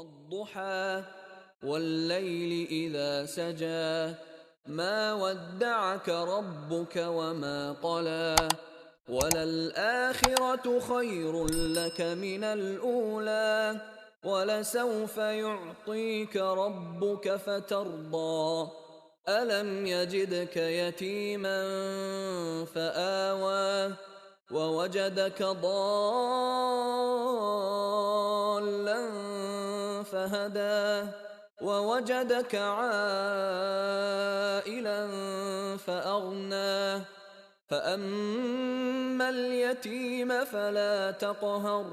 والضحى والليل إذا سجى ما ودعك ربك وما قلى وللآخرة خير لك من الأولى ولسوف يعطيك ربك فترضى ألم يجدك يتيما فآوى ووجدك ضالا فهدى ووجدك عائلا فأغنى فأما اليتيم فلا تقهر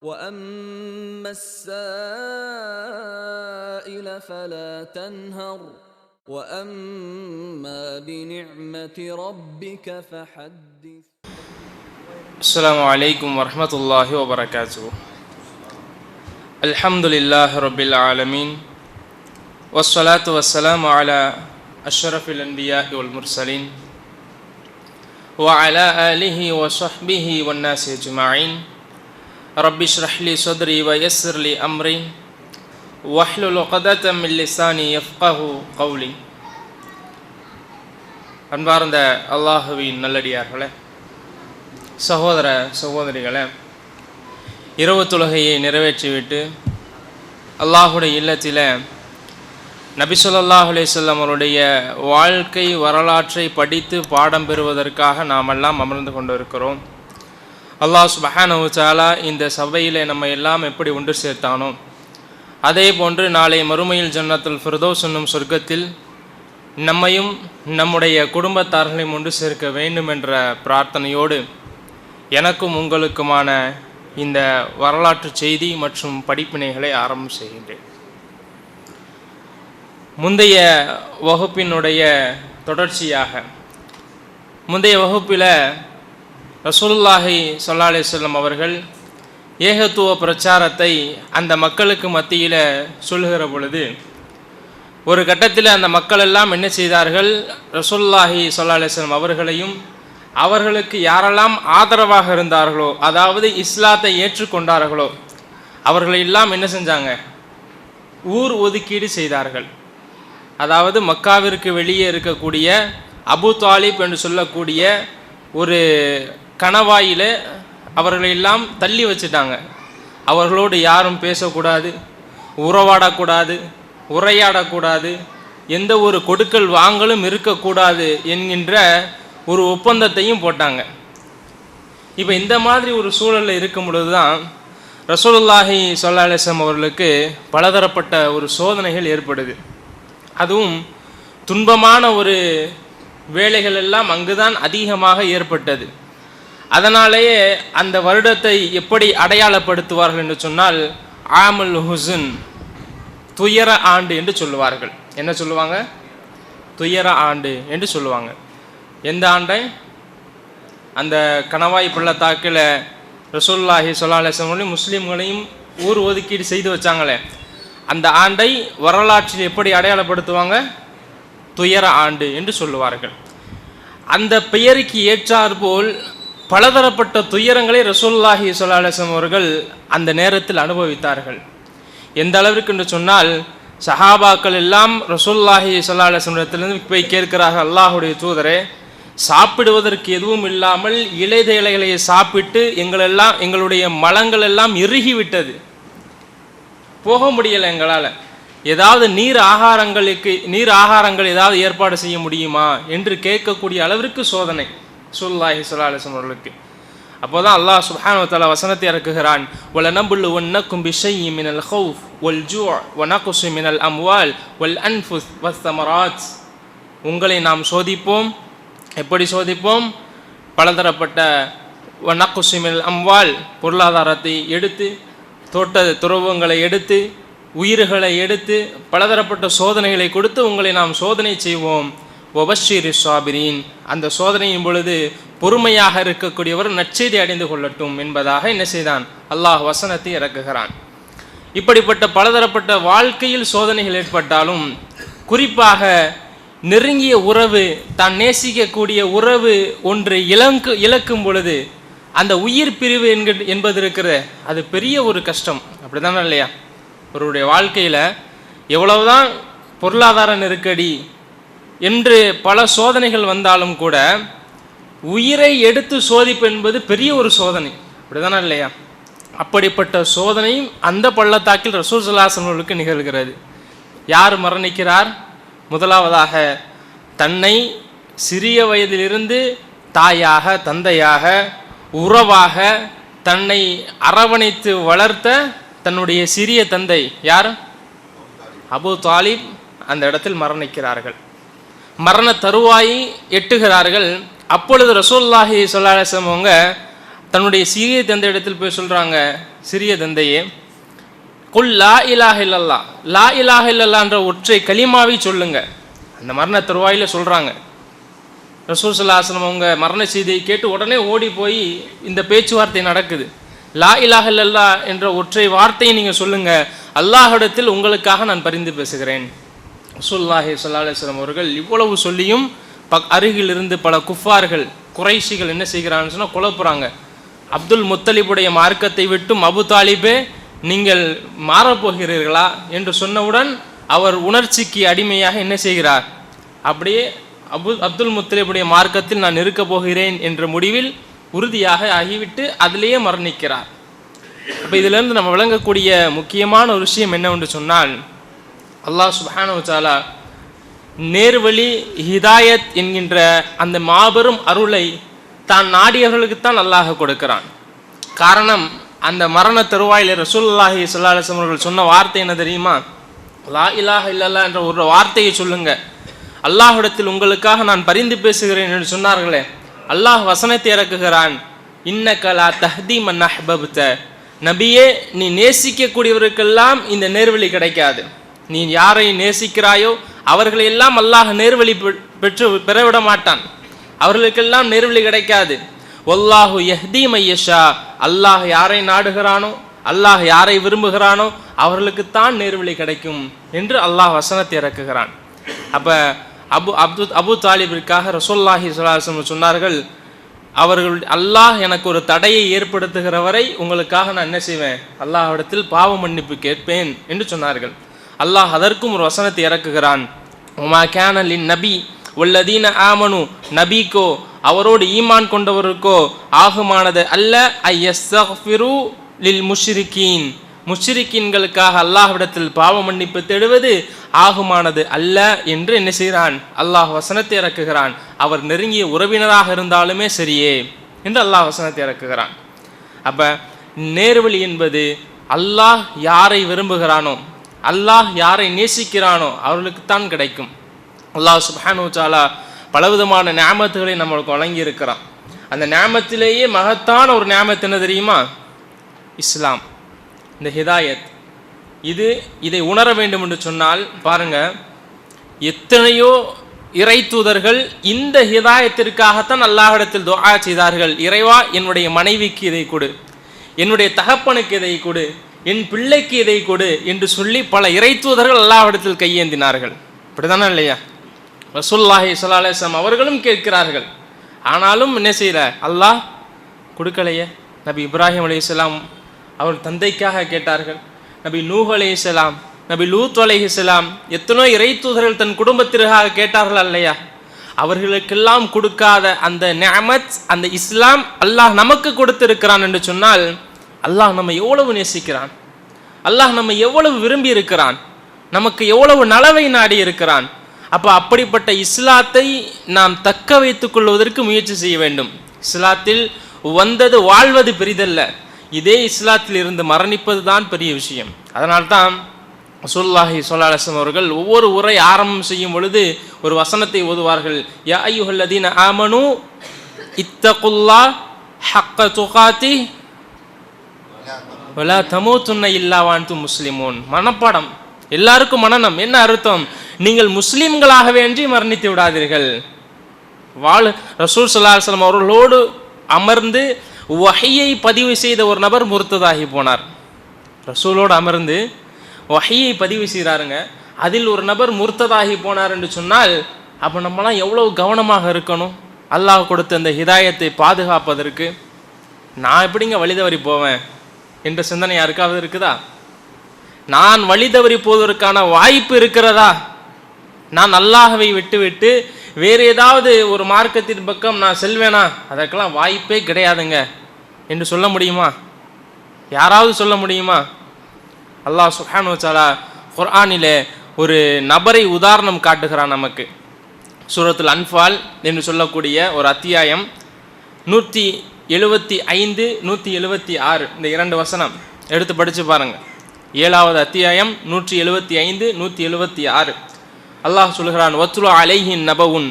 وأما السائل فلا تنهر وأما بنعمة ربك فحدث. السلام عليكم ورحمة الله وبركاته. الحمد لله رب العالمين والصلاة والسلام على أشرف الأنبياء والمرسلين وعلى آله وصحبه والناس أجمعين. رب اشرح لي صدري ويسر لي أمري واحلل عقدة من لساني يفقهوا قولي. அன்பார்ந்த அல்லாஹுவின் நல்லடியார்களே, சகோதர சகோதரிகளே, இரவு தொழுகையை நிறைவேற்றிவிட்டு அல்லாஹுடைய இல்லத்தில் நபி ஸல்லல்லாஹு அலைஹி வஸல்லம் அவருடைய வாழ்க்கை வரலாற்றை படித்து பாடம் பெறுவதற்காக நாமெல்லாம் அமர்ந்து கொண்டிருக்கிறோம். அல்லாஹ் சுப்ஹானஹு வ தஆலா இந்த சபையில் நம்ம எல்லாம் எப்படி ஒன்று சேர்த்தானோ அதே போன்று நாளை மறுமையில் ஜன்னத்துல் ஃபிர்தௌஸ் என்னும் சொர்க்கத்தில் நம்மையும் நம்முடைய குடும்பத்தார்களையும் ஒன்று சேர்க்க வேண்டும் என்ற பிரார்த்தனையோடு எனக்கும் உங்களுக்குமான இந்த வரலாற்று செய்தி மற்றும் படிப்பினைகளை ஆரம்பம் செய்கின்றேன். முந்தைய வகுப்பினுடைய தொடர்ச்சியாக முந்தைய வகுப்பில் ரசூலுல்லாஹி ஸல்லல்லாஹு அலைஹி வஸல்லம் அவர்கள் ஏகத்துவ பிரச்சாரத்தை அந்த மக்களுக்கு மத்தியில் சொல்லுகிற பொழுது ஒரு கட்டத்தில் அந்த மக்கள் எல்லாம் என்ன செய்தார்கள்? ரசூலுல்லாஹி ஸல்லல்லாஹு அலைஹி வஸல்லம் அவர்களையும் அவர்களுக்கு யாரெல்லாம் ஆதரவாக இருந்தார்களோ, அதாவது இஸ்லாத்தை ஏற்றுக்கொண்டார்களோ, அவர்களெல்லாம் என்ன செஞ்சாங்க? ஊர் ஒதுக்கீடு செய்தார்கள். அதாவது மக்காவிற்கு வெளியே இருக்கக்கூடிய அபு தாலிப் என்று சொல்லக்கூடிய ஒரு கணவாயில் அவர்களெல்லாம் தள்ளி வச்சுட்டாங்க. அவர்களோடு யாரும் பேசக்கூடாது, உறவாடக்கூடாது, உரையாடக்கூடாது, எந்த ஒரு கொடுக்கல் வாங்கலும் இருக்கக்கூடாது என்கின்ற ஒரு ஒப்பந்தத்தையும் போட்டாங்க. இப்போ இந்த மாதிரி ஒரு சூழலில் இருக்கும் பொழுது தான் ரசூலுல்லாஹி ஸல்லல்லாஹு அலைஹி வஸல்லம் அவர்களுக்கு பலதரப்பட்ட ஒரு சோதனைகள் ஏற்படுது. அதுவும் துன்பமான ஒரு வேலைகள் எல்லாம் அங்குதான் அதிகமாக ஏற்பட்டது. அதனாலேயே அந்த வருடத்தை எப்படி அடையாளப்படுத்துவார்கள் என்று சொன்னால் ஆமுல் ஹுஸ்ன், துயர ஆண்டு என்று சொல்லுவார்கள். என்ன சொல்லுவாங்க? துயர ஆண்டு என்று சொல்லுவாங்க. எந்த ஆண்டை? அந்த கணவாய் பள்ளத்தாக்கில் ரசூலுல்லாஹி ஸல்லல்லாஹு அலைஹி வஸல்லம் முஸ்லீம்களையும் ஊர் ஒதுக்கீடு செய்து வச்சாங்களே, அந்த ஆண்டை வரலாற்றில் எப்படி அடையாளப்படுத்துவாங்க? துயர ஆண்டு என்று சொல்லுவார்கள். அந்த பெயருக்கு ஏற்றாற்போல் பலதரப்பட்ட துயரங்களை ரசூலுல்லாஹி ஸல்லல்லாஹு அலைஹி வஸல்லம் அவர்கள் அந்த நேரத்தில் அனுபவித்தார்கள். எந்த அளவிற்கு என்று சொன்னால் சஹாபாக்கள் எல்லாம் ரசூலுல்லாஹி ஸல்லல்லாஹு அலைஹி வஸல்லம் போய் கேட்கிறார்கள், அல்லாஹுடைய தூதரே, சாப்பிடுவதற்கு எதுவும் இல்லாமல் இலைதேலைகளை சாப்பிட்டு எங்களுடைய மலங்கள் எல்லாம் இறுகிவிட்டது, போக முடியலை எங்களால், ஏதாவது நீர் ஆகாரங்கள் ஏதாவது ஏற்பாடு செய்ய முடியுமா என்று கேட்கக்கூடிய அளவிற்கு சோதனை ரசூலுல்லாஹி ஸல்லல்லாஹு அலைஹி வஸல்லம் அவர்களுக்கு. அப்போதான் அல்லாஹ் சுப்ஹானஹு வ தஆலா வசனத்தை இறக்குகிறான், வலனபுல்லுவன்னக்கும் பிஷைஇம் மினல் ஹௌஃப் வல் ஜூஅ் வ நக்ஸின் மினல் அம்வால் வல் அன்ஃபுஸ் வஸ்ஸமராத். உங்களை நாம் சோதிப்போம். எப்படி சோதிப்போம்? பலதரப்பட்ட வ நக்ஸின் மினல் அம்வால், பொருளாதாரத்தை எடுத்து, தோட்ட துறவங்களை எடுத்து, உயிர்களை எடுத்து, பலதரப்பட்ட சோதனைகளை கொடுத்து உங்களை நாம் சோதனை செய்வோம். வபஷிரி ஸாபிரீன், அந்த சோதனையின் பொழுது பொறுமையாக இருக்கக்கூடியவர் நற்செய்தி அடைந்து கொள்ளட்டும் என்பதாக என்ன செய்தான்? அல்லாஹ் வசனத்தை இறக்குகிறான். இப்படிப்பட்ட பலதரப்பட்ட வாழ்க்கையில் சோதனைகள் ஏற்பட்டாலும் குறிப்பாக நெருங்கிய உறவு, தான் நேசிக்கக்கூடிய உறவு ஒன்று இழக்கும் பொழுது அந்த உயிர் பிரிவு என்பது இருக்கிற அது பெரிய ஒரு கஷ்டம். அப்படிதானே இல்லையா? அவருடைய வாழ்க்கையில் எவ்வளவுதான் பொருளாதார நெருக்கடி என்று பல சோதனைகள் வந்தாலும் கூட உயிரை எடுத்து சோதிப்பு என்பது பெரிய ஒரு சோதனை, அப்படிதானே இல்லையா? அப்படிப்பட்ட சோதனையும் அந்த பள்ளத்தாக்கில் ரசூல் ஸல்லல்லாஹு அலைஹி வஸல்லம் அவர்களுக்கு நிகழ்கிறது. யார் மரணிக்கிறார்? முதலாவதாக தன்னை சிறிய வயதிலிருந்து தாயாக, தந்தையாக, உறவாக தன்னை அரவணைத்து வளர்த்த தன்னுடைய சிறிய தந்தை யார்? அபூ தாலிப் அந்த இடத்தில் மரணிக்கிறார்கள். மரண தருவாயை எட்டுகிறார்கள். அப்பொழுது ரசூலுல்லாஹி ஸல்லல்லாஹு அலைஹி வஸல்லம் அவங்க தன்னுடைய சிறிய தந்தை இடத்தில் போய் சொல்கிறாங்க, சிறிய தந்தையே, குல் லா இலாஹ இல்லல்லாஹ், லா இலாஹ இல்லல்லாஹ்ன்ற ஒற்றை கலிமாவை சொல்லுங்க. அந்த மரண தருவாயில் சொல்கிறாங்க. ரசூல் ஸல்லல்லாஹு அலைஹி வஸல்லம் அவங்க மரண செய்தியை கேட்டு உடனே ஓடி போய் இந்த பேச்சுவார்த்தை நடக்குது. லா இலாஹ இல்லல்லாஹ் என்ற ஒற்றை வார்த்தையை நீங்கள் சொல்லுங்கள், அல்லாஹ்விடத்தில் உங்களுக்காக நான் பரிந்து பேசுகிறேன். ரசூலுல்லாஹி ஸல்லல்லாஹு அலைஹி வஸல்லம் அவர்கள் இவ்வளவு சொல்லியும் அருகில் இருந்து பல குஃபார்கள், குறைஷிகள் என்ன செய்கிறான்னு சொன்னால் குழப்புறாங்க. அப்துல் முத்தலிபுடைய மார்க்கத்தை விட்டும் அபு தாலிபே நீங்கள் மாறப்போகிறீர்களா என்று சொன்னவுடன் அவர் உணர்ச்சிக்கு அடிமையாக என்ன செய்கிறார்? அப்படியே அப்துல் முத்தலிபுடைய மார்க்கத்தில் நான் இருக்கப் போகிறேன் என்ற முடிவில் உறுதியாக ஆகிவிட்டு அதிலேயே மரணிக்கிறார். அப்போ இதிலிருந்து நம்ம விளங்கக்கூடிய முக்கியமான ஒரு விஷயம் என்னவென்று சொன்னால், அல்லாஹ் சுப்ஹானஹு வ தஆலா நேர்வழி ஹிதாயத் என்கின்ற அந்த மாபெரும் அருளை தான் நாடியவர்களுக்குத்தான் அல்லாஹ் கொடுக்கிறான். காரணம், அந்த மரண தருவாயில் ரசூலுல்லாஹி ஸல்லல்லாஹு அலைஹி வஸல்லம் அவர்கள் சொன்ன வார்த்தை என்ன தெரியுமா? லா இலாஹ இல்லல்லாஹ் என்ற ஒரு வார்த்தையை சொல்லுங்க, அல்லாஹ்விடத்தில் உங்களுக்காக நான் பரிந்து பேசுகிறேன் என்று சொன்னார்களே, அல்லாஹ் வசனத்தை இறக்குகிறான், இன்னக லா தஹ்தி மன் அஹ்பப்த, நபியே நீ நேசிக்கக்கூடியவருக்கெல்லாம் இந்த நேர்வழி கிடைக்காது. நீ யாரை நேசிக்கிறாயோ அவர்களையெல்லாம் அல்லாஹ் நேர்வழி பெறவிட மாட்டான், அவர்களுக்கெல்லாம் நேர்வழி கிடைக்காது. வல்லாஹு யஹ்தி மையஷா, அல்லாஹ் யாரை நாடுகிறானோ, அல்லாஹ் யாரை விரும்புகிறானோ அவர்களுக்குத்தான் நேர்வழி கிடைக்கும் என்று அல்லாஹ் வசனத்தை இறக்குகிறான். அப்போ அபு தாலிபிற்காக ரசூலுல்லாஹி ஸல்லல்லாஹு அலைஹி வஸல்லம் சொன்னார்கள், அவர்கள் அல்லாஹ் எனக்கு ஒரு தடையை ஏற்படுத்துகிற வரை உங்களுக்காக நான் என்ன செய்வேன்? அல்லாஹ்விடத்தில் பாவ மன்னிப்பு கேட்பேன் என்று சொன்னார்கள். அல்லாஹ் அதற்கும் ஒரு வசனத்தை இறக்குகிறான், உமா கேன லின் நபி வல்லதீன ஆமனு, நபிக்கோ அவரோடு ஈமான் கொண்டவருக்கோ ஆகுமானது அல்ல ஐயஸ்தக்ஃபிரு லில் முஷ்ரிகீன், முஷ்ரிக்கீன்களுக்காக அல்லாஹ்விடத்தில் பாவ மன்னிப்பு தேடுவது ஆகுமானது அல்ல என்று என்ன செய்கிறான்? அல்லாஹ் வசனத்தை இறக்குகிறான். அவர் நெருங்கிய உறவினராக இருந்தாலுமே சரியே என்று அல்லாஹ் வசனத்தை இறக்குகிறான். அப்போ நேர்வழி என்பது அல்லாஹ் யாரை விரும்புகிறானோ, அல்லாஹ் யாரை நேசிக்கிறானோ அவர்களுக்குத்தான் கிடைக்கும். அல்லாஹ் சுப்ஹானஹு வ தஆலா பலவிதமான நியாமத்துகளை நம்மளுக்கு வழங்கி இருக்கிறான். அந்த நியாமத்திலேயே மகத்தான ஒரு நியாமத்து என்ன தெரியுமா? இஸ்லாம், இந்த ஹிதாயத். இதை உணர வேண்டும் என்று சொன்னால் பாருங்க, எத்தனையோ இறை தூதர்கள் இந்த ஹிதாயத்திற்காகத்தான் அல்லாஹ்விடத்தில் துஆ செய்தார்கள். இறைவா, என்னுடைய மனைவிக்கு இதை கொடு, என்னுடைய தகப்பனுக்கு இதை கொடு, என் பிள்ளைக்கு இதை கொடு என்று சொல்லி பல இறை தூதர்கள் அல்லாஹ்விடத்தில் கையேந்தினார்கள். அப்படிதானே இல்லையா? ரசூலுல்லாஹி ஸல்லல்லாஹு அலைஹி வஸல்லம் அவர்களும் கேட்கிறார்கள். ஆனாலும் என்ன செய்யல? அல்லாஹ் கொடுக்கலையே. நபி இப்ராஹிம் அலைஹிஸ்ஸலாம் அவர் தந்தைக்காக கேட்டார்கள். நபி நூஹ் அலைஹிஸ்ஸலாம், நபி லூத் அலைஹிஸ்ஸலாம், எத்தனோ இறை தூதர்கள் தன் குடும்பத்திற்காக கேட்டார்கள் இல்லையா? அவர்களுக்கெல்லாம் கொடுக்காத அந்த நிஅமத், அந்த இஸ்லாம் அல்லாஹ் நமக்கு கொடுத்திருக்கிறான் என்று சொன்னால், அல்லாஹ் நம்ம எவ்வளவு நேசிக்கிறான், அல்லாஹ் நம்ம எவ்வளவு விரும்பி இருக்கிறான், நமக்கு எவ்வளவு நலவை நாடி இருக்கிறான். அப்போ அப்படிப்பட்ட இஸ்லாத்தை நாம் தக்க வைத்துக் கொள்வதற்கு முயற்சி செய்ய வேண்டும். இஸ்லாத்தில் வந்தது வாழ்வது பெரிதல்ல, இதே இஸ்லாத்தில் இருந்து மரணிப்பது தான் பெரிய விஷயம். அதனால்தான் ரசூலுல்லாஹி ஸல்லல்லாஹு அலைஹி வஸல்லம் அவர்கள் ஒவ்வொரு உரை ஆரம்பம் செய்யும் பொழுது ஒரு வசனத்தை ஓதுவார்கள், யா அய்யுஹல்லதீன ஆமனு இத்தகுல்லாஹ் ஹக்க துகாத்தி வலா தமூதுன்ன இல்லா வஅன்தும் முஸ்லிமூன். மனப்பாடம், எல்லாருக்கும் மனனம். என்ன அர்த்தம்? நீங்கள் முஸ்லிம்களாக வேண்டி மரணித்து விடாதீர்கள். ரசூல் ஸல்லல்லாஹு அலைஹி வஸல்லம் அவர்களோடு அமர்ந்து வஹியை பதிவு செய்த ஒரு நபர் முர்த்ததாகி போனார். ரசூலோடு அமர்ந்து வஹியை பதிவு செய்கிறாருங்க, அதில் ஒரு நபர் முர்த்ததாகி போனார் என்று சொன்னால், அப்போ நம்மளாம் எவ்வளவு கவனமாக இருக்கணும் அல்லாஹ் கொடுத்த அந்த ஹிதாயத்தை பாதுகாப்பதற்கு. நான் எப்படிங்க வழி தவறி போவேன் என்ற சிந்தனை யாருக்காவது இருக்குதா? நான் வழி தவறி போவதற்கான வாய்ப்பு இருக்கிறதா? நான் அல்லாஹ்வை விட்டு வேறு ஏதாவது ஒரு மார்க்கத்தின் பக்கம் நான் செல்வேனா? அதற்கெல்லாம் வாய்ப்பே கிடையாதுங்க என்று சொல்ல முடியுமா? யாராவது சொல்ல முடியுமா? அல்லாஹ் சுப்ஹானஹு வ தஆலா குர்ஆனிலே ஒரு நபரை உதாரணம் காட்டுகிறான் நமக்கு. சூரத்துல் அன்ஃபால் என்று சொல்லக்கூடிய ஒரு அத்தியாயம் 175 176 இந்த 2 வசனம் எடுத்து படித்து பாருங்க. 7வது அத்தியாயம் 175 176 அல்லாஹ் சொல்கிறான், வத்லு அலைஹின் நபவுன்,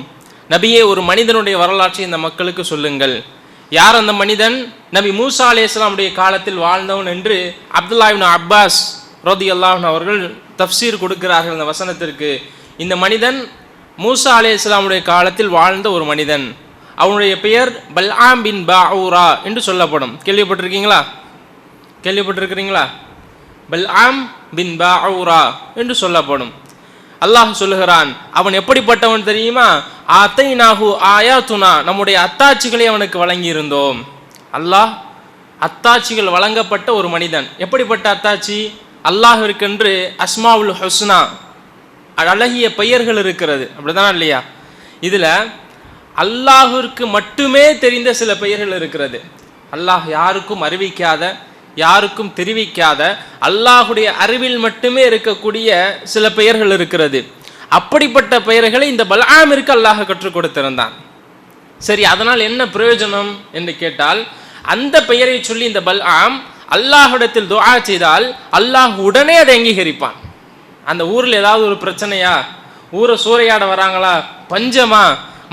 நபியே ஒரு மனிதனுடைய வரலாற்றை இந்த மக்களுக்கு சொல்லுங்கள். யார் அந்த மனிதன்? நபி மூசா அலைஹிஸ்ஸலாமுடைய காலத்தில் வாழ்ந்தவன் என்று அப்துல்லா இப்னு அப்பாஸ் ரலியல்லாஹு அன்ஹு அவர்கள் தஃப்சீர் கொடுக்கிறார்கள் இந்த வசனத்திற்கு. இந்த மனிதன் மூசா அலைஹிஸ்ஸலாமுடைய காலத்தில் வாழ்ந்த ஒரு மனிதன். அவனுடைய பெயர் பல்ஆம் பின் பாஊரா என்று சொல்லப்படும். கேள்விப்பட்டிருக்கிறீங்களா? பல்ஆம் பின் பாஊரா என்று சொல்லப்படும். அல்லாஹ் சொல்லுகிறான், அவன் எப்படிப்பட்டவன் தெரியுமா? ஆத்தைனாஹு ஆயாத்துனா, நம்முடைய அத்தாட்சிகளை அவனுக்கு வழங்கி இருந்தோம். அல்லாஹ் அத்தாட்சிகள் வழங்கப்பட்ட ஒரு மனிதன். எப்படிப்பட்ட அத்தாட்சி? அல்லாஹ்விற்கென்று அஸ்மாவுல் ஹுஸ்னா, அழகிய பெயர்கள் இருக்கிறது, அப்படிதானா இல்லையா? இதுல அல்லாஹ்விற்கு மட்டுமே தெரிந்த சில பெயர்கள் இருக்கிறது. அல்லாஹ் யாருக்கும் அறிவிக்காத, யாருக்கும் தெரிவிக்காத, அல்லாஹுடைய அறிவில் மட்டுமே இருக்கக்கூடிய சில பெயர்கள் இருக்கிறது. அப்படிப்பட்ட பெயர்களை இந்த பல்ஆமிற்கு அல்லாஹ் கற்றுக் கொடுத்திருந்தான். சரி, அதனால் என்ன பிரயோஜனம் என்று கேட்டால், அந்த பெயரை சொல்லி இந்த பல்ஆம் அல்லாஹ்விடத்தில் துஆ செய்தால் அல்லாஹ் உடனே அதை அங்கீகரிப்பான். அந்த ஊரில் ஏதாவது ஒரு பிரச்சனையா, ஊரை சூறையாட வராங்களா, பஞ்சமா,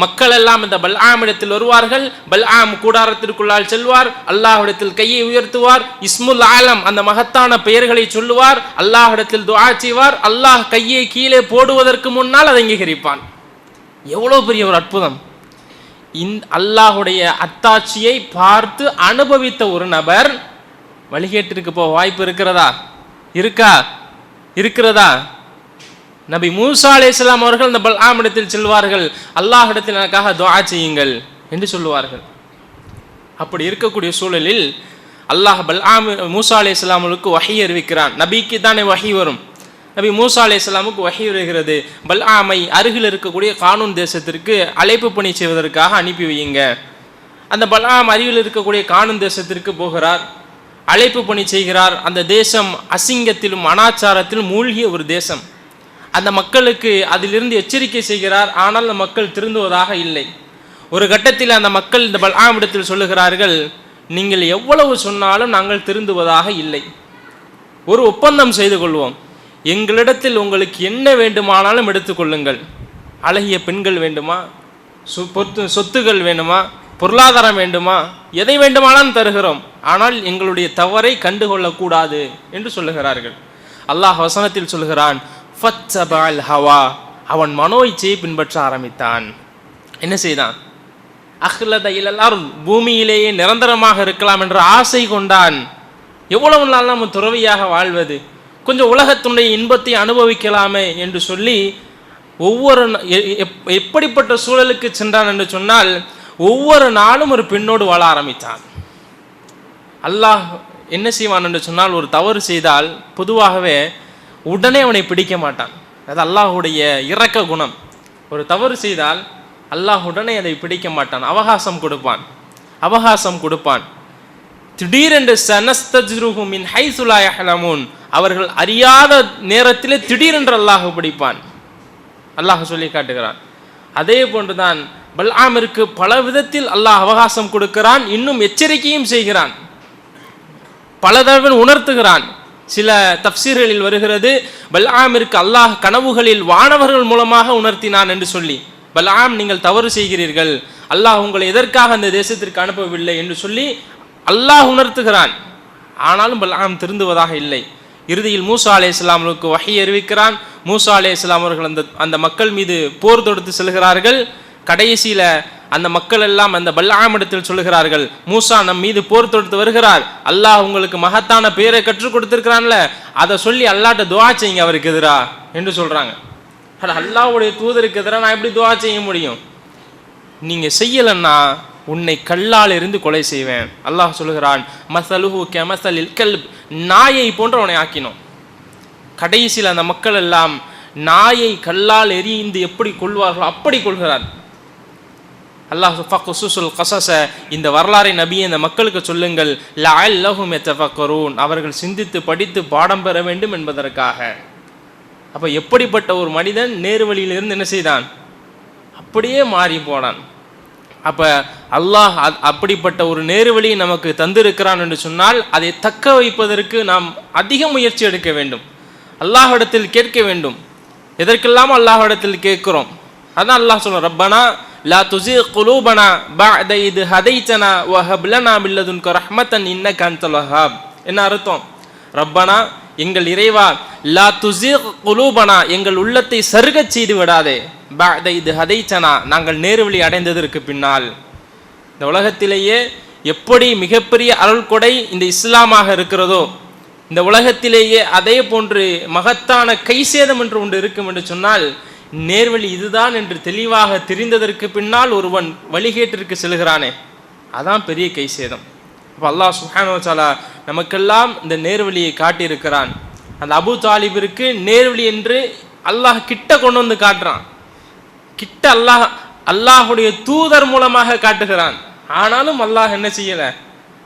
மக்கள் எல்லாம் இந்த பல்ஆமிடத்தில் வருவார்கள். பல்ஆம் கூடாரத்திற்குள்ளால் செல்வார், அல்லாஹ்விடத்தில் கையை உயர்த்துவார், இஸ்முல் ஆலம் அந்த மகத்தான பெயர்களை சொல்லுவார், அல்லாஹ்விடத்தில் துஆ செய்வார். அல்லாஹ் கையை கீழே போடுவதற்கு முன்னால் அதை அங்கீகரிப்பான். எவ்வளோ பெரிய ஒரு அற்புதம்! அல்லாஹுடைய அத்தாட்சியை பார்த்து அனுபவித்த ஒரு நபர் வழிகேட்டிற்கு போக வாய்ப்பு இருக்கிறதா? நபி மூசா அலைஹிஸ்ஸலாம் அவர்கள் அந்த பல்ஆம் இடத்தில் செல்வார்கள், அல்லாஹ்விடத்தில் எனக்காக துஆ செய்யுங்கள் என்று சொல்லுவார்கள். அப்படி இருக்கக்கூடிய சூழலில் அல்லாஹ் மூசா அலைஹிஸ்ஸலாமுக்கு வஹி அறிவிக்கிறான். நபிக்கு தானே வஹி வரும். நபி மூசா அலைஹிஸ்ஸலாமுக்கு வஹி வருகிறது, பல்ஆமை அருகில் இருக்கக்கூடிய கானூன் தேசத்திற்கு அழைப்பு பணி செய்வதற்காக அனுப்பி வையுங்க. அந்த பல்ஆம் அருகில் இருக்கக்கூடிய கானூன் தேசத்திற்கு போகிறார், அழைப்பு பணி செய்கிறார். அந்த தேசம் அசிங்கத்திலும் அனாச்சாரத்திலும் மூழ்கிய ஒரு தேசம். அந்த மக்களுக்கு அதிலிருந்து எச்சரிக்கை செய்கிறார். ஆனால் அந்த மக்கள் திருந்துவதாக இல்லை. ஒரு கட்டத்தில் அந்த மக்கள் இந்த பல்ஆம் இடத்தில் சொல்லுகிறார்கள், நீங்கள் எவ்வளவு சொன்னாலும் நாங்கள் திருந்துவதாக இல்லை. ஒரு ஒப்பந்தம் செய்து கொள்வோம், எங்களிடத்தில் உங்களுக்கு என்ன வேண்டுமானாலும் எடுத்துக்கொள்ளுங்கள். அழகிய பெண்கள் வேண்டுமா, சொத்துகள் வேண்டுமா, பொருளாதாரம் வேண்டுமா, எதை வேண்டுமானாலும் தருகிறோம், ஆனால் எங்களுடைய தவறை கண்டுகொள்ளக்கூடாது என்று சொல்லுகிறார்கள். அல்லாஹ் வசனத்தில் சொல்கிறான், ஃபத்தபஅல் ஹவா, அவன் மனோ இச்சையை பின்பற்ற ஆரம்பித்தான். என்ன செய்தான்? அஹ்லத இலல் அர்த், பூமியிலேயே நிரந்தரமாக இருக்கலாம் என்ற ஆசை கொண்டான். எவ்வளவு நாள் நம்ம துறவியாக வாழ்வது, கொஞ்சம் உலகத்துடைய இன்பத்தை அனுபவிக்கலாமே என்று சொல்லி எப்படிப்பட்ட சூழலுக்கு சென்றான் என்று சொன்னால், ஒவ்வொரு நாளும் ஒரு பெண்ணோடு வாழ ஆரம்பித்தான். அல்லாஹ் என்ன செய்வான் என்று சொன்னால், ஒரு தவறு செய்தால் பொதுவாகவே உடனே அவனை பிடிக்க மாட்டான். அது அல்லாஹுடைய இரக்க குணம். ஒரு தவறு செய்தால் அல்லாஹ் உடனே அதை பிடிக்க மாட்டான், அவகாசம் கொடுப்பான். திடீரென்று சனஸ்தஜ்ருஹும் மின் ஹைஸு லா யஹ்லமூன், அவர்கள் அறியாத நேரத்திலே திடீரென்று அல்லாஹ் பிடிப்பான். அல்லாஹ் சொல்லி காட்டுகிறான். அதே போன்றுதான் பல்ஆமிற்கு பல விதத்தில் அல்லாஹ் அவகாசம் கொடுக்கிறான், இன்னும் எச்சரிக்கையும் செய்கிறான், பல தடவை உணர்த்துகிறான். சில தஃப்சீர்களில் வருகிறது, பல்ஆமிற்கு அல்லாஹ் கனவுகளில் வானவர்கள் மூலமாக உணர்த்தினான் என்று சொல்லி, பல்ஆம் நீங்கள் தவறு செய்கிறீர்கள், அல்லாஹ் உங்களை எதற்காக அந்த தேசத்திற்கு அனுப்பவில்லை என்று சொல்லி அல்லாஹ் உணர்த்துகிறான். ஆனாலும் பல்ஆம் திருந்துவதாக இல்லை. இறுதியில் மூசா அலைஹிஸ்ஸலாமுக்கு வஹி அறிவிக்கிறான். மூசா அலைஹிஸ்ஸலாம் அவர்கள் அந்த மக்கள் மீது போர் தொடுத்து செல்கிறார்கள். கடைசியில அந்த மக்கள் எல்லாம் அந்த பல்ஆம் இடத்தில் சொல்லுகிறார்கள், மூசா நம் மீது போர் தொடுத்து வருகிறார், அல்லாஹ் உங்களுக்கு மகத்தான பேரை கற்றுக் கொடுத்திருக்கிறான்ல, அதை சொல்லி அல்லாஹ்ட்ட துஆ செய்யுங்க அவருக்கு எதிரா என்று சொல்றாங்க. அல்லாஹ்வுடைய தூதருக்கு எதிராக நான் எப்படி துஆ செய்ய முடியும்? நீங்க செய்யலன்னா உன்னை கல்லால் இருந்து கொலை செய்வேன். அல்லாஹ் சொல்லுகிறான், மஸலுஹு கமஸலில் கல்ப், நாயை போன்று அவனை ஆக்கினோம். கடைசியில் அந்த மக்கள் எல்லாம் நாயை கல்லால் எறிந்து எப்படி கொள்வார்களோ அப்படி கொள்கிறார். அல்லாஹ் ஃபக்ஸுஸுல் கஸஸ, இந்த வரலாறை நபியை இந்த மக்களுக்கு சொல்லுங்கள், லஅல்லஹும் யதஃபக்கரூன், அவர்கள் சிந்தித்து படித்து பாடம் பெற வேண்டும் என்பதற்காக. அப்போ எப்படிப்பட்ட ஒரு மனிதன் நேர்வழியிலிருந்து என்ன செய்தான், அப்படியே மாறி போனான். அப்போ அல்லாஹ் அப்படிப்பட்ட ஒரு நேர்வழியை நமக்கு தந்திருக்கிறான் என்று சொன்னால் அதை தக்க வைப்பதற்கு நாம் அதிக முயற்சி எடுக்க வேண்டும், அல்லாஹ்விடத்தில் கேட்க வேண்டும். எதற்கெல்லாம் அல்லாஹ்விடத்தில் கேட்கிறோம்? அதான் அல்லாஹ் சொல்றான், ரப்பனா லா துஸிக் குலூபனா பஅத இத் ஹதைதனா வஹப் லனா மின் லதுன்க ரஹ்மத்தன் இன்னக அன்தல் வஹ்ஹாப். என்ன அர்த்தம்? ரப்பனா, எங்கள் இறைவா, லா துஸிக் குலூபனா, எங்கள் உள்ளத்தை சருகச் செய்து விடாதே, பஅத இத் ஹதைதனா, நாங்கள் நேர்வழி அடைந்ததற்கு பின்னால். இந்த உலகத்திலேயே எப்படி மிகப்பெரிய அருள் கொடை இந்த இஸ்லாமாக இருக்கிறதோ, இந்த உலகத்திலேயே அதே போன்று மகத்தான கைசேதம் என்று ஒன்று இருக்கும் என்று சொன்னால் நேர்வழி இதுதான் என்று தெளிவாக தெரிந்ததற்கு பின்னால் ஒருவன் வழிகேட்டிற்கு செல்கிறானே, அதான் பெரிய கைசேதம். அப்போ அல்லாஹ் சுப்ஹானஹு வ தஆலா நமக்கெல்லாம் இந்த நேர்வழியை காட்டியிருக்கிறான். அந்த அபூ தாலிபிற்கு நேர்வழி என்று அல்லாஹ் கிட்ட கொண்டு வந்து காட்டுறான். கிட்ட அல்லாஹுடைய தூதர் மூலமாக காட்டுகிறான். ஆனாலும் அல்லாஹ் என்ன செய்யலை,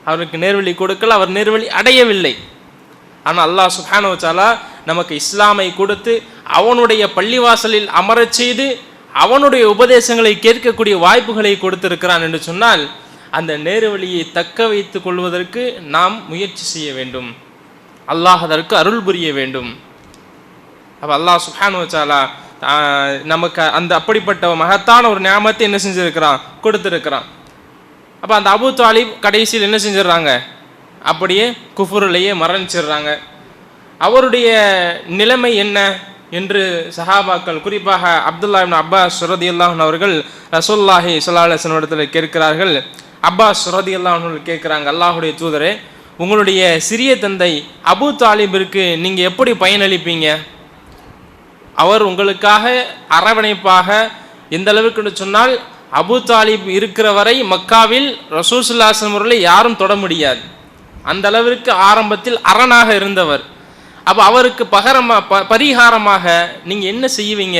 அவருக்கு நேர்வழி கொடுக்கல, அவர் நேர்வழி அடையவில்லை. ஆனால் அல்லாஹ் சுப்ஹானஹு வ தஆலா நமக்கு இஸ்லாமை கொடுத்து அவனுடைய பள்ளிவாசலில் அமரச் செய்து அவனுடைய உபதேசங்களை கேட்கக்கூடிய வாய்ப்புகளை கொடுத்திருக்கிறான் என்று சொன்னால் அந்த நேர்வழியை தக்க வைத்துக் கொள்வதற்கு நாம் முயற்சி செய்ய வேண்டும், அல்லாஹ் அதற்கு அருள் புரிய வேண்டும். அப்போ அல்லாஹ் சுப்ஹானஹு வ தஆலா நமக்கு அந்த அப்படிப்பட்ட மகத்தான ஒரு நியாமத்தை என்ன செஞ்சிருக்கிறான், கொடுத்திருக்கிறான். அப்போ அந்த அபூ தாலிப் கடைசியில் என்ன செஞ்சிடறாங்க, அப்படியே குஃபுரிலேயே மரணிச்சிடுறாங்க. அவருடைய நிலைமை என்ன என்று சஹாபாக்கள், குறிப்பாக அப்துல்லா இப்னு அப்பாஸ் ரலியல்லாஹு அன்ஹு அவர்கள் ரசூலுல்லாஹி ஸல்லல்லாஹு அலைஹி வஸல்லம் இடத்தில் கேட்கிறார்கள். அப்பாஸ் ரலியல்லாஹு அன்ஹு கேட்குறாங்க, அல்லாஹுடைய தூதரே, உங்களுடைய சிறிய தந்தை அபூ தாலிபிற்கு நீங்கள் எப்படி பயனளிப்பீங்க? அவர் உங்களுக்காக அரவணைப்பாக எந்த அளவுக்கு சொன்னால் அபூ தாலிப் இருக்கிற வரை மக்காவில் ரசூல் ஸல்லல்லாஹு அலைஹி வஸல்லம் அவர்களை யாரும் தொட முடியாது, அந்த அளவிற்கு ஆரம்பத்தில் அரணாக இருந்தவர். அப்போ அவருக்கு பரிகாரமாக நீங்கள் என்ன செய்வீங்க?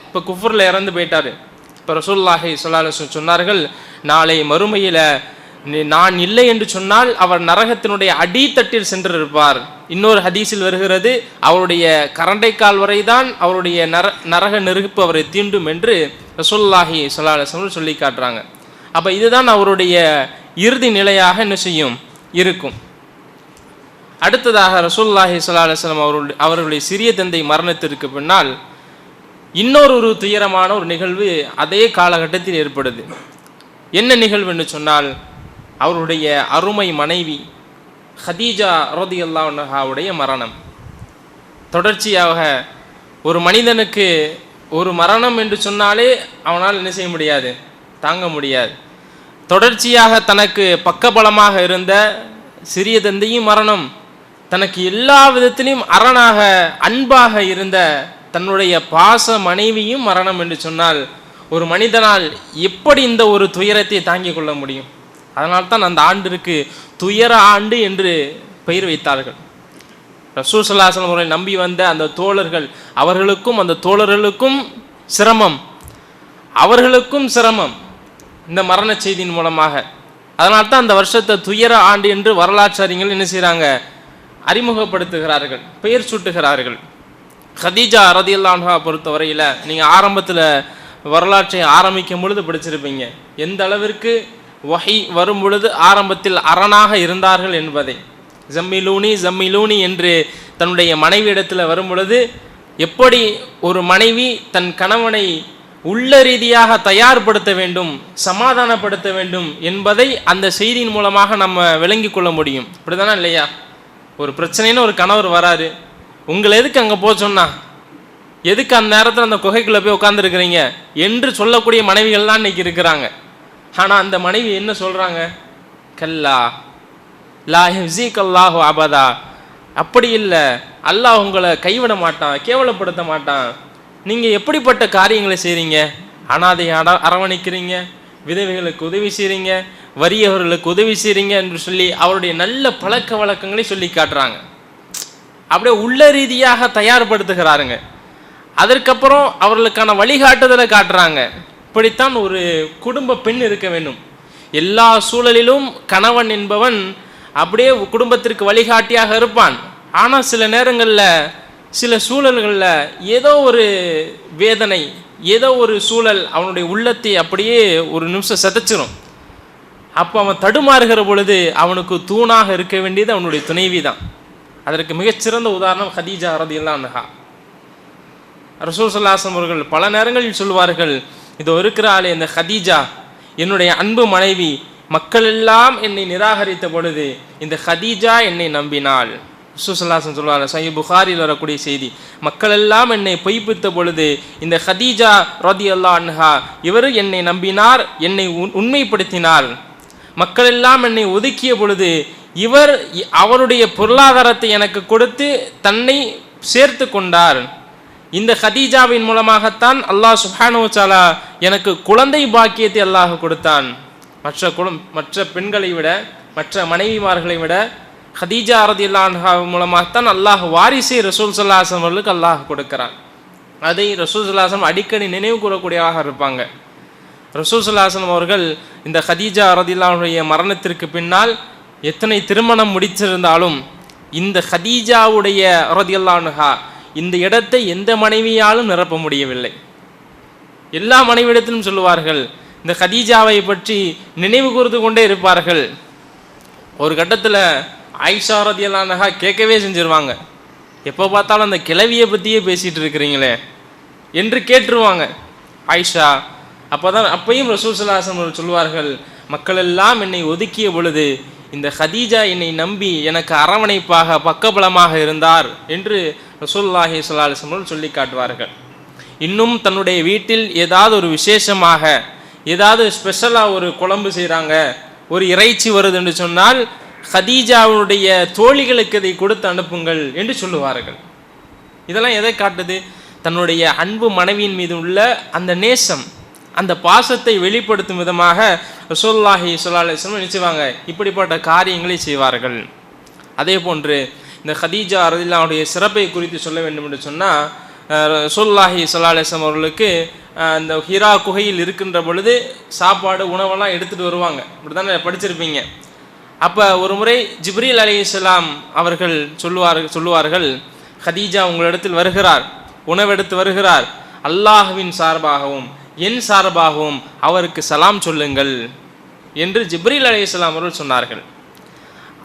இப்போ குஃபுரில் இறந்து போயிட்டார். இப்போ ரசூலுல்லாஹி ஸல்லல்லாஹு அலைஹி வஸல்லம் சொன்னார்கள், நாளை மறுமையில் நான் இல்லை என்று சொன்னால் அவர் நரகத்தினுடைய அடித்தட்டில் சென்றிருப்பார். இன்னொரு ஹதீஸில் வருகிறது, அவருடைய கரண்டைக்கால் வரை தான் அவருடைய நரக நெருப்பு அவரை தீண்டும் என்று ரசூலுல்லாஹி ஸல்லல்லாஹு அலைஹி வஸல்லம் சொல்லி காட்டுறாங்க. அப்போ இதுதான் அவருடைய இறுதி நிலையாக என்ன செய்யும், இருக்கும். அடுத்ததாக ரசூலுல்லாஹி ஸல்லல்லாஹு அலைஹி வஸல்லம் அவர்களுடைய சிறிய தந்தை மரணத்திற்கு பின்னால் இன்னொரு துயரமான ஒரு நிகழ்வு அதே காலகட்டத்தில் ஏற்படுது. என்ன நிகழ்வு என்று சொன்னால், அவருடைய அருமை மனைவி ஹதீஜா ரலியல்லாஹு அன்ஹாவுடைய மரணம். தொடர்ச்சியாக ஒரு மனிதனுக்கு ஒரு மரணம் என்று சொன்னாலே அவனால் என்ன செய்ய முடியாது, தாங்க முடியாது. தொடர்ச்சியாக தனக்கு பக்கபலமாக இருந்த சிறிய தந்தையும் மரணம், தனக்கு எல்லா விதத்திலையும் அரணாக அன்பாக இருந்த தன்னுடைய பாச மனைவியும் மரணம் என்று சொன்னால் ஒரு மனிதனால் எப்படி இந்த ஒரு துயரத்தை தாங்கிக் கொள்ள முடியும்? அதனால்தான் அந்த ஆண்டிற்கு துயர ஆண்டு என்று பெயர் வைத்தார்கள். ரசூல் ஸல்லல்லாஹு அலைஹி வஸல்லம் அவர்களை நம்பி வந்த அந்த தோழர்கள், அவர்களுக்கும் அந்த தோழர்களுக்கும் சிரமம், அவர்களுக்கும் சிரமம் இந்த மரண செய்தியின் மூலமாக. அதனால்தான் அந்த வருஷத்தை துயர ஆண்டு என்று வரலாற்று அறிஞர்கள் என்ன செய்கிறாங்க, அறிமுகப்படுத்துகிறார்கள், பெயர் சூட்டுகிறார்கள். ஹதீஜா ரலியல்லாஹு அன்ஹா பொறுத்தவரையில் நீங்கள் ஆரம்பத்தில் வரலாற்றை ஆரம்பிக்கும் பொழுது படிச்சிருப்பீங்க, எந்த அளவிற்கு வஹி வரும் பொழுது ஆரம்பத்தில் அரணாக இருந்தார்கள் என்பதை. ஜம்மிலூனி என்று தன்னுடைய மனைவி இடத்துல வரும் பொழுது எப்படி ஒரு மனைவி தன் கணவனை உள்ள ரீதியாக தயார்படுத்த வேண்டும், சமாதானப்படுத்த வேண்டும் என்பதை அந்த செய்தியின் மூலமாக நம்ம விளங்கி கொள்ள முடியும். அப்படிதானே இல்லையா? ஒரு பிரச்சனைன்னு ஒரு கணவர் வராரு, உங்களை எதுக்கு அங்கே போக சொன்னா, எதுக்கு அந்த நேரத்தில் அந்த குகைக்குள்ளே போய் உட்காந்துருக்கிறீங்க என்று சொல்லக்கூடிய மனைவிகள் தான் இன்னைக்கு இருக்கிறாங்க. ஆனால் அந்த மனைவி என்ன சொல்கிறாங்க, கல்லா லா யஹ்ஸீக அல்லாஹு அபதா, அப்படி இல்லை, அல்லாஹ் உங்களை கைவிட மாட்டான், கேவலப்படுத்த மாட்டான். நீங்கள் எப்படிப்பட்ட காரியங்களை செய்கிறீங்க, அனாதையை அரவணைக்கிறீங்க, விதவைகளுக்கு உதவி செய்கிறீங்க, வறியவர்களுக்கு உதவி செய்கிறீங்க என்று சொல்லி அவருடைய நல்ல பழக்க வழக்கங்களை சொல்லி காட்டுறாங்க. அப்படியே உள்ள ரீதியாக தயார்படுத்துகிறாருங்க. அதற்கப்புறம் அவர்களுக்கான வழிகாட்டுதலை காட்டுறாங்க. இப்படித்தான் ஒரு குடும்ப பெண் இருக்க வேண்டும். எல்லா சூழலிலும் கணவன் என்பவன் அப்படியே குடும்பத்திற்கு வழிகாட்டியாக இருப்பான். ஆனால் சில நேரங்களில் சில சூழல்களில் ஏதோ ஒரு வேதனை, ஏதோ ஒரு சூழல் அவனுடைய உள்ளத்தை அப்படியே ஒரு நிமிஷம் சிதைச்சிரும். அப்போ அவன் தடுமாறுகிற பொழுது அவனுக்கு தூணாக இருக்க வேண்டியது அவனுடைய துணைவி தான். அதற்கு மிகச்சிறந்த உதாரணம் ஹதீஜா ரலியல்லாஹு அன்ஹா. ரசூல் ஸல்லல்லாஹு அலைஹி வஸல்லம் அவர்கள் பல நேரங்களில் சொல்வார்கள், இதோ இருக்கிறாளே இந்த ஹதீஜா என்னுடைய அன்பு மனைவி, மக்கள் எல்லாம் என்னை நிராகரித்த பொழுது இந்த ஹதீஜா என்னை நம்பினாள். ரசூல் ஸல்லல்லாஹு அலைஹி வஸல்லம் சொல்வார்கள், சஹீஹ் புகாரியில் வரக்கூடிய செய்தி, மக்கள் எல்லாம் என்னை பொய்ப்பித்த பொழுது இந்த ஹதீஜா ரலியல்லாஹு அன்ஹா இவர் என்னை நம்பினார், என்னை உண்மைப்படுத்தினார். மக்கள் எல்லாம் என்னை ஒதுக்கிய பொழுது இவர் அவருடைய பொருளாதாரத்தை எனக்கு கொடுத்து தன்னை சேர்த்து கொண்டார். இந்த ஹதீஜாவின் மூலமாகத்தான் அல்லாஹ் சுப்ஹானஹு வ தஆலா எனக்கு குழந்தை பாக்கியத்தை அல்லாஹ் கொடுத்தான். மற்ற பெண்களை விட, மற்ற மனைவிமார்களை விட ஹதீஜா ரலியல்லாஹு அன்ஹா மூலமாகத்தான் அல்லாஹ் வாரிசை ரசூல் ஸல்லல்லாஹு அலைஹி வஸல்லம் அவர்களுக்கு அல்லாஹ் கொடுக்கிறான். அதை ரசூல் ஸல்லல்லாஹு அலைஹி வஸல்லம் அடிக்கடி நினைவு கூறக்கூடியவராக இருப்பாங்க. ரசூல் ஸல்லல்லாஹு அலைஹி வஸல்லம் அவர்கள் இந்த ஹதீஜா ரலியல்லாஹு அன்ஹுடைய மரணத்திற்கு பின்னால் எத்தனை திருமணம் முடிச்சிருந்தாலும் இந்த ஹதீஜாவுடைய ரலியல்லாஹு அன்ஹா இந்த இடத்தை எந்த மனைவியாலும் நிரப்ப முடியவில்லை. எல்லா மனைவியிடத்திலும் சொல்லுவார்கள், இந்த ஹதீஜாவை பற்றி நினைவு கூர்ந்து கொண்டே இருப்பார்கள். ஒரு கட்டத்தில் ஆயிஷா ரலியல்லாஹு அன்ஹா கேட்கவே செஞ்சிருவாங்க, எப்போ பார்த்தாலும் அந்த கிழவியை பற்றியே பேசிகிட்டு இருக்கிறீங்களே என்று கேட்டுருவாங்க ஆயிஷா. அப்பையும் ரசூல் ஸல்லல்லாஹு அலைஹி வஸல்லம் சொல்வார்கள், மக்கள் எல்லாம் என்னை ஒதுக்கிய பொழுது இந்த ஹதீஜா என்னை நம்பி எனக்கு அரவணைப்பாக பக்கபலமாக இருந்தார் என்று ரசூலுல்லாஹி ஸல்லல்லாஹு அலைஹி வஸல்லம் சொல்லி காட்டுவார்கள். இன்னும் தன்னுடைய வீட்டில் ஏதாவது ஒரு விசேஷமாக, ஏதாவது ஸ்பெஷலாக ஒரு குழம்பு செய்கிறாங்க, ஒரு இறைச்சி வருது என்று சொன்னால் ஹதீஜாவுடைய தோழிகளுக்கு இதை கொடுத்து அனுப்புங்கள் என்று சொல்லுவார்கள். இதெல்லாம் எதை காட்டுது? தன்னுடைய அன்பு மனைவியின் மீது உள்ள அந்த நேசம், அந்த பாசத்தை வெளிப்படுத்தும் விதமாக ரசூலுல்லாஹி ஸல்லல்லாஹு அலைஹி வஸல்லம் நினைச்சுவாங்க, இப்படிப்பட்ட காரியங்களை செய்வார்கள். அதே போன்று இந்த ஹதீஜா ரலியல்லாஹு அன்ஹுடைய சிறப்பை குறித்து சொல்ல வேண்டும் என்று சொன்னால், ரசூலுல்லாஹி ஸல்லல்லாஹு அலைஹி வஸல்லம் அவர்களுக்கு அந்த ஹிரா குகையில் இருக்கின்ற பொழுது சாப்பாடு உணவெல்லாம் எடுத்துகிட்டு வருவாங்க. இப்படி தானே படிச்சிருப்பீங்க. அப்போ ஒரு முறை ஜிப்ரீல் அலைஹிஸ்ஸலாம் அவர்கள் சொல்லுவார்கள், ஹதீஜா உங்களிடத்தில் வருகிறார், உணவெடுத்து வருகிறார், அல்லாஹ்வின் சார்பாகவும் என் சார்பாகவும் அவருக்கு சலாம் சொல்லுங்கள் என்று ஜிப்ரீல் அலைஹிஸ்ஸலாம் அவர்கள் சொன்னார்கள்.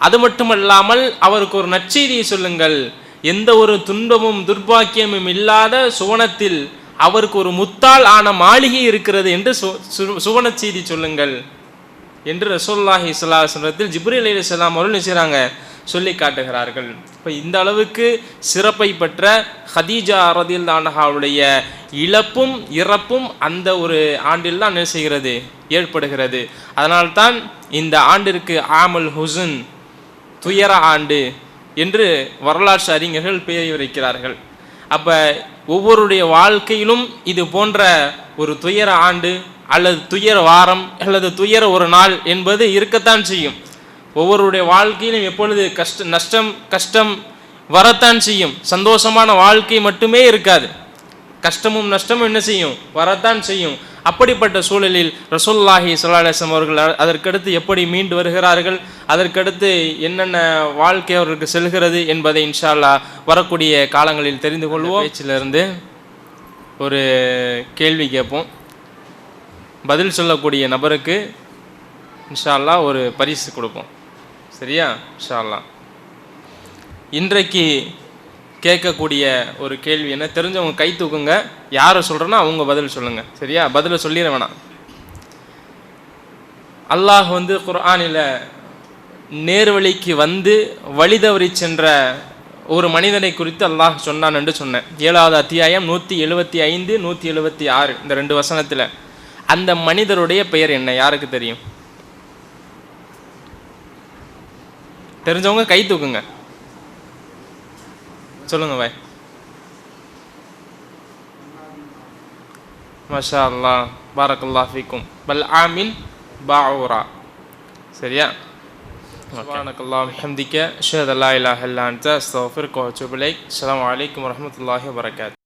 அது மட்டுமல்லாமல் அவருக்கு ஒரு நற்செய்தியை சொல்லுங்கள், எந்த ஒரு துன்பமும் துர்பாக்கியமும் இல்லாத சுவனத்தில் அவருக்கு ஒரு முத்தால் ஆன மாளிகை இருக்கிறது என்று சுவன செய்தி சொல்லுங்கள் என்று ரசூலுல்லாஹி ஸல்லல்லாஹு அலைஹி வஸல்லம் ஜிப்ரீல் அலைஹிஸ்ஸலாம் அவர்கள் செய்கிறாங்க, சொல்லி காட்டுகிறார்கள். இப்போ இந்த அளவுக்கு சிறப்பை பெற்ற ஹதீஜா ரலியல்லாஹு அன்ஹாவுடைய இழப்பும் இறப்பும் அந்த ஒரு ஆண்டில் தான் என்ன செய்கிறது, ஏற்படுகிறது. அதனால்தான் இந்த ஆண்டிற்கு ஆமுல் ஹுஸ்ன், துயர ஆண்டு என்று வரலாற்று அறிஞர்கள் பெயர் வைக்கிறார்கள். அப்போ ஒவ்வொருடைய வாழ்க்கையிலும் இது போன்ற ஒரு துயர ஆண்டு அல்லது துயர வாரம் அல்லது துயர ஒரு நாள் என்பது இருக்கத்தான் செய்யும். ஒவ்வொருடைய வாழ்க்கையிலும் எப்பொழுது கஷ்டம் வரத்தான் செய்யும். சந்தோஷமான வாழ்க்கை மட்டுமே இருக்காது, கஷ்டமும் நஷ்டமும் என்ன செய்யும், வரத்தான் செய்யும். அப்படிப்பட்ட சூழலில் ரசூலுல்லாஹி ஸல்லல்லாஹு அலைஹி வஸல்லம் அவர்கள் அதற்கடுத்து எப்படி மீண்டு வருகிறார்கள், அதற்கடுத்து என்னென்ன வாழ்க்கை அவர்களுக்கு செல்கிறது என்பதை இன்ஷா அல்லாஹ் வரக்கூடிய காலங்களில் தெரிந்து கொள்வோம். பேச்சிலிருந்து ஒரு கேள்வி கேட்போம், பதில் சொல்லக்கூடிய நபருக்கு இன்ஷா அல்லாஹ் ஒரு பரிசு கொடுப்போம். சரியா? இன்ஷா அல்லாஹ். இன்றைக்கு கேட்கக்கூடிய ஒரு கேள்வி என்ன, தெரிஞ்சவங்க கை தூக்குங்க, யாரை சொல்கிறேன்னா அவங்க பதில் சொல்லுங்கள். சரியா? பதிலை சொல்லிட வேணாம். அல்லாஹ் குர்ஆனில் நேர்வழிக்கு வழி தவறி சென்ற ஒரு மனிதனை குறித்து அல்லாஹ் சொன்னான் என்று சொன்னேன். 7வது அத்தியாயம் 175 176 இந்த 2 வசனத்தில் அந்த மனிதருடைய பெயர் என்ன, யாருக்கு தெரியும்? தெரிஞ்சவங்க கை தூக்குங்க, சொல்லுங்க பாய். மாஷா அல்லாஹ், பாரக்கல்லாஹ் ஃபீக்கும். பல் ஆமின் பாஊரா. சரியா? சுப்ஹானக்கல்லாஹு வபிஹம்திக அஷ்ஹது அல்லா இலாஹா இல்லா அன்த அஸ்தக்ஃபிருக வ அத்தூபு இலைக். அஸ்ஸலாமு அலைக்கும் வரஹ்மத்துல்லாஹி வபரகாத்துஹு.